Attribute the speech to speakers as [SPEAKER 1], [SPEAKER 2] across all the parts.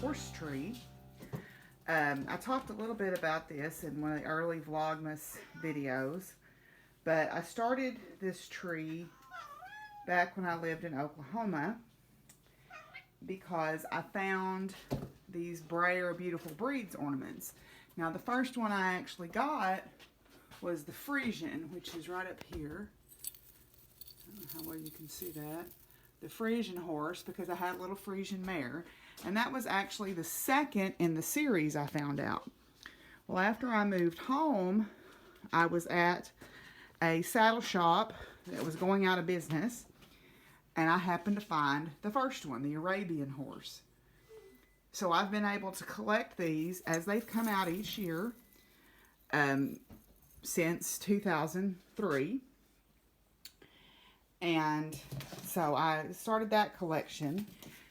[SPEAKER 1] horse tree. I talked a little bit about this in one of the early Vlogmas videos, but I started this tree back when I lived in Oklahoma because I found these Brayer Beautiful Breeds ornaments. Now the first one I actually got was the Frisian, which is right up here. I don't know how well you can see that. The Frisian horse, because I had a little Frisian mare. And that was actually the second in the series, I found out. Well, after I moved home, I was at a saddle shop that was going out of business. And I happened to find the first one, the Arabian horse. So I've been able to collect these as they've come out each year since 2003. And so I started that collection.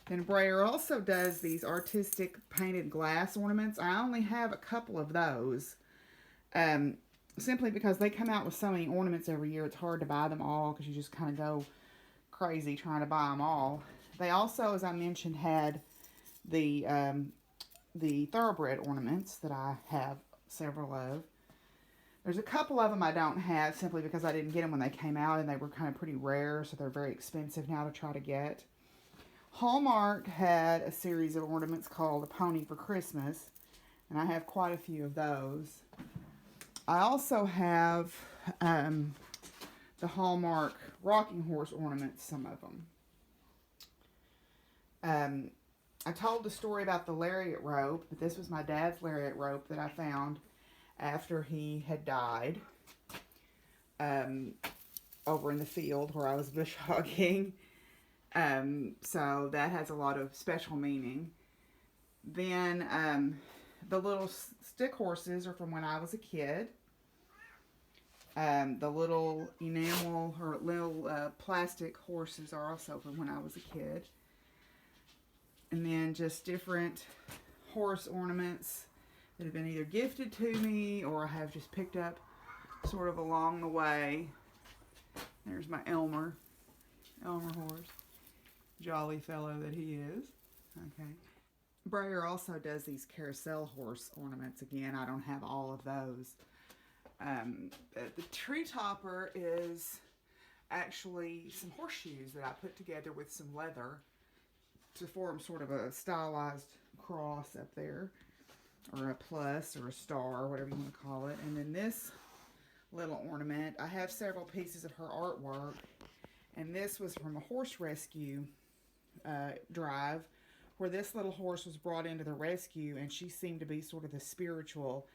[SPEAKER 1] Then Brayer also does these artistic painted glass ornaments. I only have a couple of those. Simply because they come out with so many ornaments every year, it's hard to buy them all because you just kind of go crazy trying to buy them all. They also, as I mentioned, had the thoroughbred ornaments that I have several of. There's a couple of them I don't have simply because I didn't get them when they came out and they were kind of pretty rare, so they're very expensive now to try to get. Hallmark had a series of ornaments called A Pony for Christmas, and I have quite a few of those. I also have the Hallmark rocking horse ornaments, some of them. I told the story about the lariat rope, but this was my dad's lariat rope that I found after he had died over in the field where I was bush hogging. So that has a lot of special meaning. Then the little stick horses are from when I was a kid. The little enamel or little plastic horses are also from when I was a kid. And then just different horse ornaments that have been either gifted to me or I have just picked up sort of along the way. There's my Elmer horse. Jolly fellow that he is. Okay. Brayer also does these carousel horse ornaments. Again, I don't have all of those. The tree topper is actually some horseshoes that I put together with some leather to form sort of a stylized cross up there, or a plus or a star, whatever you want to call it. And then this little ornament, I have several pieces of her artwork, and this was from a horse rescue drive where this little horse was brought into the rescue, and she seemed to be sort of the spiritual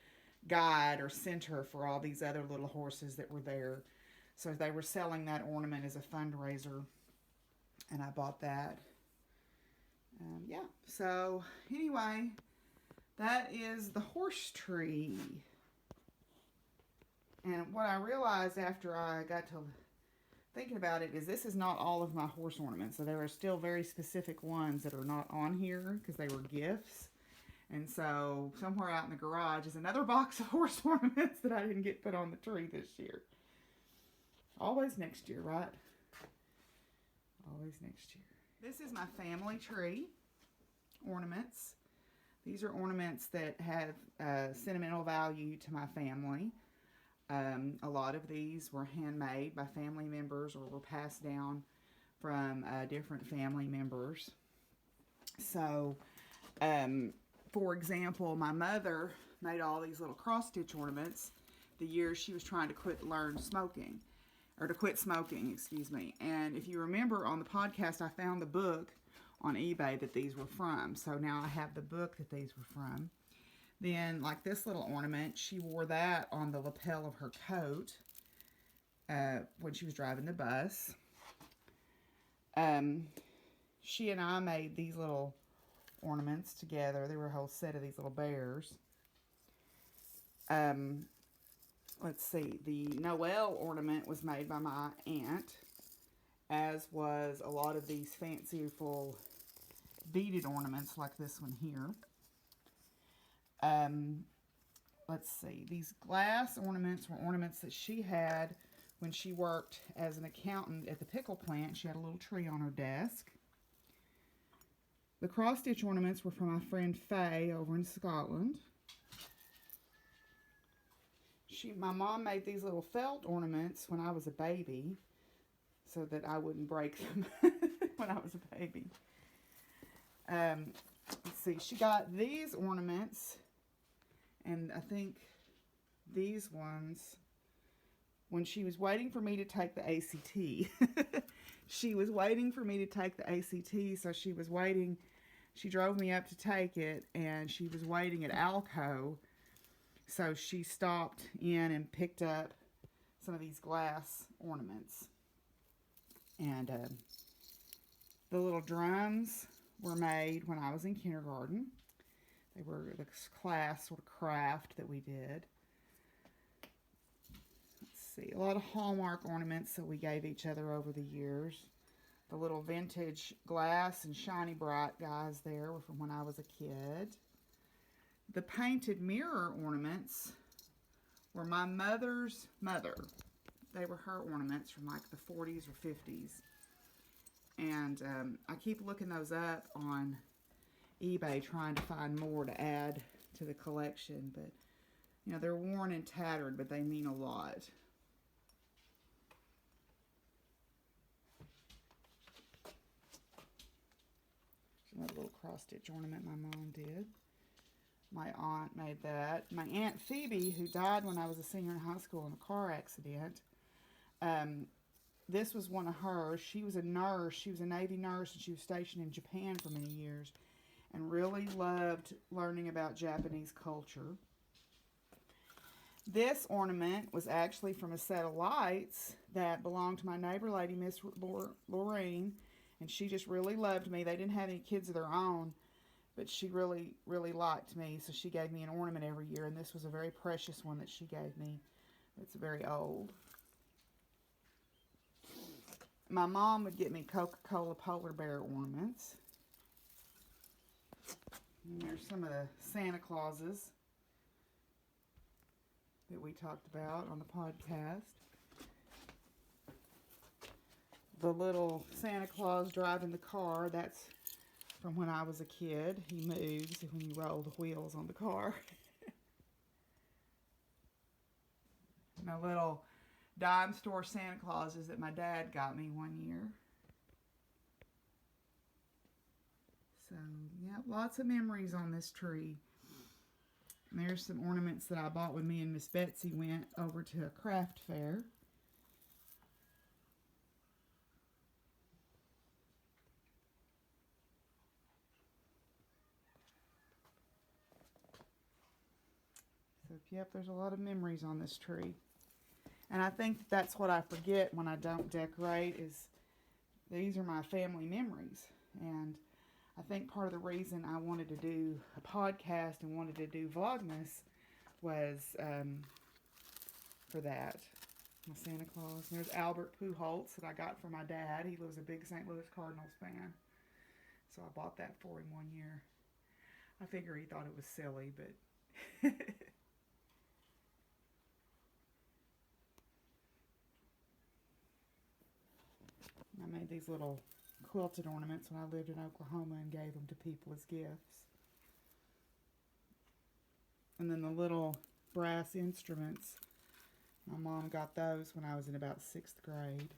[SPEAKER 1] guide or center for all these other little horses that were there. So they were selling that ornament as a fundraiser, and I bought that. Yeah, so anyway, that is the horse tree. And what I realized after I got to thinking about it is this is not all of my horse ornaments. So there are still very specific ones that are not on here because they were gifts. And so somewhere out in the garage is another box of horse ornaments that I didn't get put on the tree this year. Always next year, right? Always next year. This is my family tree ornaments. These are ornaments that have sentimental value to my family. A lot of these were handmade by family members or were passed down from different family members. So, for example, my mother made all these little cross-stitch ornaments the year she was trying to quit smoking. Excuse me. And if you remember on the podcast, I found the book on eBay that these were from. So now I have the book that these were from. Then, like this little ornament, she wore that on the lapel of her coat when she was driving the bus. She and I made these little ornaments together. They were a whole set of these little bears. Let's see, the Noel ornament was made by my aunt, as was a lot of these fanciful beaded ornaments like this one here. Let's see, these glass ornaments were ornaments that she had when she worked as an accountant at the pickle plant. She had a little tree on her desk The cross-stitch ornaments were from my friend Faye over in Scotland. My mom made these little felt ornaments when I was a baby so that I wouldn't break them when I was a baby. Let's see, she got these ornaments, and I think these ones, when she was waiting for me to take the ACT. She was waiting for me to take the ACT, so she was waiting. She drove me up to take it, and she was waiting at Alco. So she stopped in and picked up some of these glass ornaments. And the little drums were made when I was in kindergarten. They were the class sort of craft that we did. Let's see, a lot of Hallmark ornaments that we gave each other over the years. The little vintage glass and shiny bright guys there were from when I was a kid. The painted mirror ornaments were my mother's mother. They were her ornaments from like the 40s or 50s. And I keep looking those up on eBay trying to find more to add to the collection. But, you know, they're worn and tattered, but they mean a lot. Another little cross-stitch ornament my mom did. My aunt made that. My Aunt Phoebe, who died when I was a senior in high school in a car accident, this was one of hers. She was a nurse. She was a Navy nurse, and she was stationed in Japan for many years and really loved learning about Japanese culture. This ornament was actually from a set of lights that belonged to my neighbor lady, Miss Lorraine, and she just really loved me. They didn't have any kids of their own, but she really, really liked me, so she gave me an ornament every year, and this was a very precious one that she gave me. It's very old. My mom would get me Coca-Cola polar bear ornaments. And there's some of the Santa Clauses that we talked about on the podcast. The little Santa Claus driving the car, that's from when I was a kid. He moves when you roll the wheels on the car. My little dime store Santa Clauses that my dad got me one year. So, yeah, lots of memories on this tree. And there's some ornaments that I bought when me and Miss Betsy went over to a craft fair. So, yep, there's a lot of memories on this tree. And I think that's what I forget when I don't decorate is these are my family memories. And I think part of the reason I wanted to do a podcast and wanted to do Vlogmas was for that. My Santa Claus. And there's Albert Pujols that I got from my dad. He was a big St. Louis Cardinals fan. So I bought that for him one year. I figure he thought it was silly, but... I made these little quilted ornaments when I lived in Oklahoma and gave them to people as gifts. And then the little brass instruments, my mom got those when I was in about 6th grade.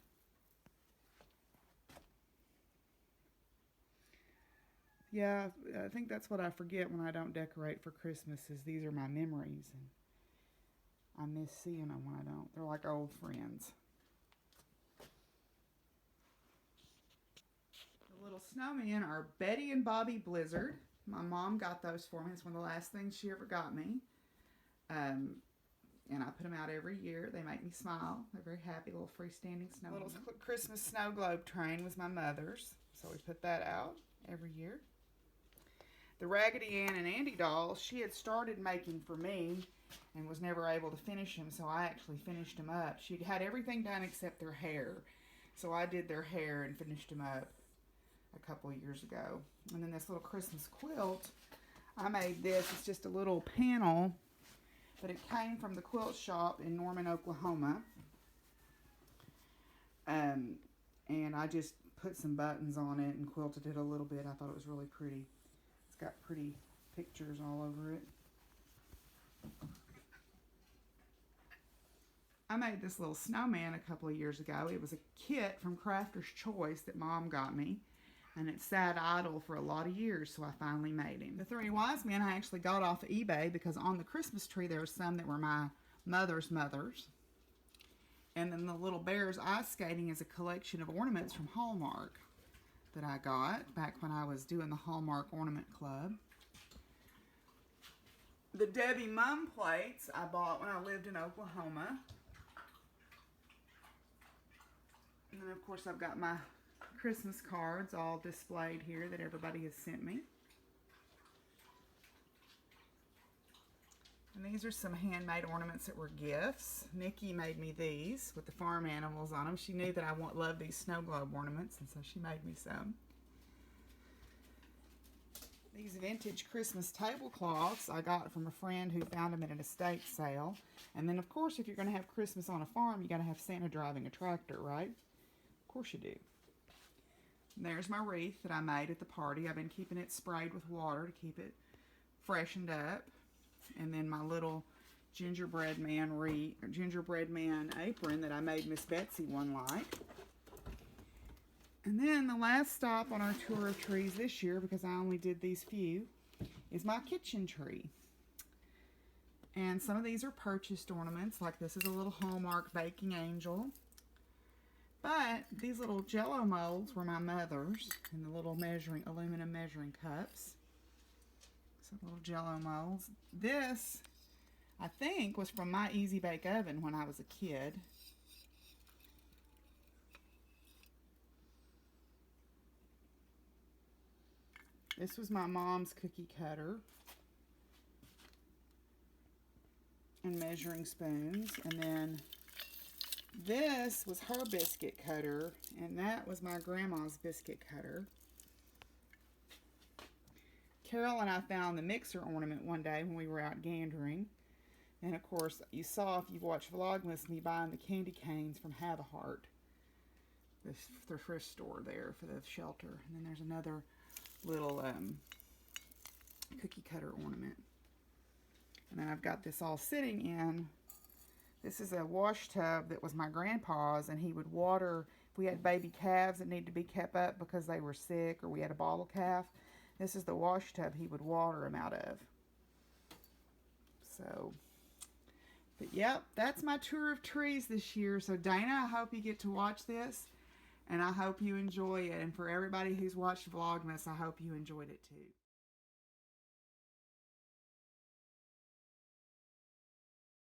[SPEAKER 1] Yeah, I think that's what I forget when I don't decorate for Christmas is these are my memories. And I miss seeing them when I don't. They're like old friends. Little snowmen are Betty and Bobby Blizzard. My mom got those for me. It's one of the last things she ever got me. And I put them out every year. They make me smile. They're very happy, little freestanding snowmen. Little Christmas snow globe train was my mother's. So we put that out every year. The Raggedy Ann and Andy dolls, she had started making for me and was never able to finish them. So I actually finished them up. She'd had everything done except their hair. So I did their hair and finished them up a couple of years ago. And then this little Christmas quilt, I made this. It's just a little panel, but it came from the quilt shop in Norman, Oklahoma. And I just put some buttons on it and quilted it a little bit. I thought it was really pretty. It's got pretty pictures all over it. I made this little snowman a couple of years ago. It was a kit from Crafter's Choice that Mom got me, and it sat idle for a lot of years, so I finally made him. The three wise men I actually got off of eBay because on the Christmas tree there were some that were my mother's mothers. And then the little bears ice skating is a collection of ornaments from Hallmark that I got back when I was doing the Hallmark Ornament Club. The Debbie Mum plates I bought when I lived in Oklahoma. And then of course I've got my Christmas cards all displayed here that everybody has sent me. And these are some handmade ornaments that were gifts. Nikki made me these with the farm animals on them. She knew that I love these snow globe ornaments, and so she made me some. These vintage Christmas tablecloths I got from a friend who found them at an estate sale. And then of course if you're going to have Christmas on a farm, you got to have Santa driving a tractor, right? Of course you do. And there's my wreath that I made at the party. I've been keeping it sprayed with water to keep it freshened up. And then my little gingerbread man apron that I made Miss Betsy one like. And then the last stop on our tour of trees this year, because I only did these few, is my kitchen tree. And some of these are purchased ornaments, like this is a little Hallmark baking angel. But these little Jello molds were my mother's, and the little aluminum measuring cups. Some little Jello molds. This, I think, was from my Easy Bake Oven when I was a kid. This was my mom's cookie cutter and measuring spoons. And then this was her biscuit cutter, and that was my grandma's biscuit cutter. Carol and I found the mixer ornament one day when we were out gandering. And of course, you saw if you watched Vlogmas me buying the candy canes from Have a Heart, the thrift store there for the shelter. And then there's another little cookie cutter ornament. And then I've got this all sitting in. This is a wash tub that was my grandpa's, and he would water. If we had baby calves that needed to be kept up because they were sick, or we had a bottle calf, this is the wash tub he would water them out of. So, but yep, that's my tour of trees this year. So Dana, I hope you get to watch this, and I hope you enjoy it. And for everybody who's watched Vlogmas, I hope you enjoyed it too.